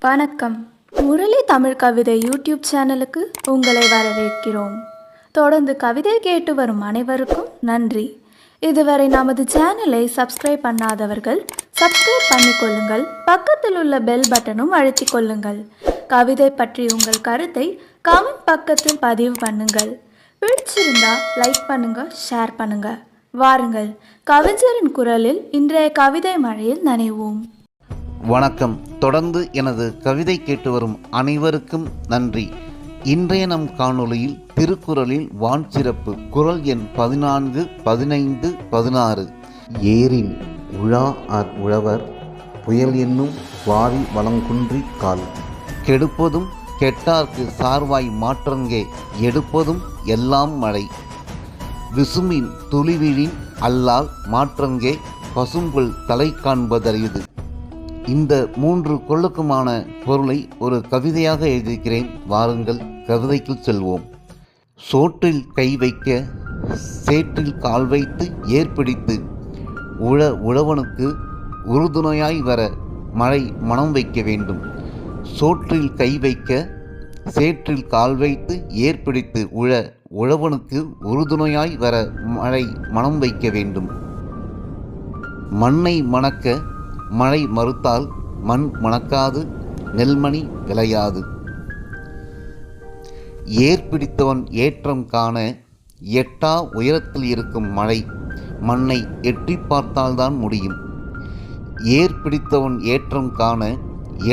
வணக்கம். முரளி தமிழ் கவிதை யூடியூப் சேனலுக்கு உங்களை வரவேற்கிறோம். தொடர்ந்து கவிதை கேட்டு வரும் அனைவருக்கும் நன்றி. இதுவரை நமது சேனலை சப்ஸ்கிரைப் பண்ணாதவர்கள் சப்ஸ்கிரைப் பண்ணிக்கொள்ளுங்கள். பக்கத்தில் உள்ள பெல் பட்டனும் அழுத்திக் கொள்ளுங்கள். கவிதை பற்றி உங்கள் கருத்தை கமெண்ட் பக்கத்தில் பதிவு பண்ணுங்கள். பிடிச்சிருந்தா லைக் பண்ணுங்க, ஷேர் பண்ணுங்க. வாருங்கள், கவிஞரின் குரலில் இன்றைய கவிதை மழையில் நனைவோம். வணக்கம். தொடர்ந்து எனது கவிதை கேட்டு வரும் அனைவருக்கும் நன்றி. இன்றைய நம் காணொளியில் திருக்குறளில் வான் சிறப்பு குறள் எண் 14, 15, 16. ஏரின் உழா உழவர் புயல் என்னும் வாரி வளங்குன்றி கால் கெடுப்பதும் கெட்டார்க்கு சார்வாய் மாற்றங்கே எடுப்பதும் எல்லாம் மழை விசும்பின் துளிவிழின் அல்லால் மாற்றங்கே பசும்புல் தலை காண்பதறியுது. இந்த 3 கொள்ளுக்குமான பொருளை ஒரு கவிதையாக எழுதியிருக்கிறேன். வாருங்கள், கவிதைக்குள் செல்வோம். சோற்றில் கை வைக்க சேற்றில் கால் வைத்து ஏற்பிடித்து உழவனுக்கு உறுதுணையாய் வர மழை மனம் வைக்க வேண்டும். சோற்றில் கை வைக்க சேற்றில் கால் வைத்து ஏற்பிடித்து உழவனுக்கு உறுதுணையாய் வர மழை மனம் வைக்க வேண்டும். மண்ணை மணக்க மழை மறுத்தால் மண் மணக்காது, நெல்மணி விளையாது. ஏற்பிடித்தவன் ஏற்றம் காண எட்டா உயரத்தில் இருக்கும் மழை மண்ணை எட்டி பார்த்தால்தான் முடியும். ஏற்பிடித்தவன் ஏற்றம் காண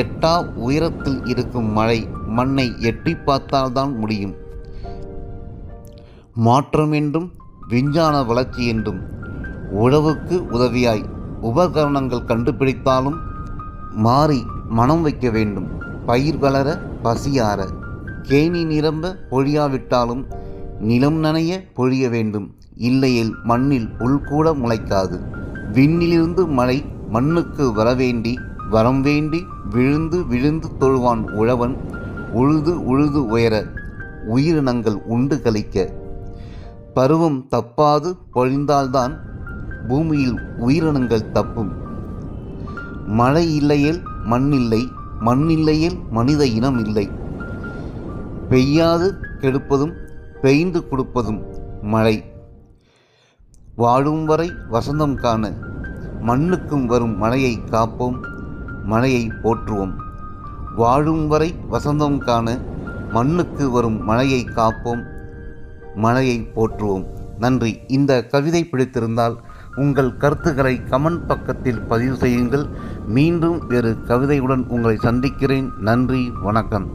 எட்டா உயரத்தில் இருக்கும் மழை மண்ணை எட்டி பார்த்தால்தான் முடியும். மாற்றம் என்றும் விஞ்ஞான வளர்ச்சி என்றும் உழவுக்கு உதவியாய் உபகரணங்கள் கண்டுபிடித்தாலும் மாறி மனம் வைக்க வேண்டும். பயிர் வளர பசியார கேணி நிரம்ப பொழியாவிட்டாலும் நிலம் நனைய பொழிய வேண்டும். இல்லையில் மண்ணில் புல் கூட முளைக்காது. விண்ணிலிருந்து மழை மண்ணுக்கு வரவேண்டி வரம் வேண்டி விழுந்து விழுந்து தொழுவான் உழவன் உழுது உழுது உயர உயிரினங்கள் உண்டு கழிக்க. பருவம் தப்பாது பொழிந்தால்தான் பூமியில் உயிரினங்கள் தப்பும். மழை இல்லையேல் மண்ணில்லை, மண்ணில்லையேல் மனித இனம் இல்லை. பெய்யாது கெடுப்பதும் பெய்ந்து கொடுப்பதும் மழை. வாழும் வரை வசந்தம் காண மண்ணுக்கும் வரும் மழையை காப்போம், மழையை போற்றுவோம். வாழும் வரை வசந்தம் காண மண்ணுக்கு வரும் மழையை காப்போம், மழையை போற்றுவோம். நன்றி. இந்த கவிதை பிடித்திருந்தால் உங்கள் கருத்துக்களை கமெண்ட் பக்கத்தில் பதிவு செய்யுங்கள். மீண்டும் வேறு கவிதையுடன் உங்களை சந்திக்கிறேன். நன்றி, வணக்கம்.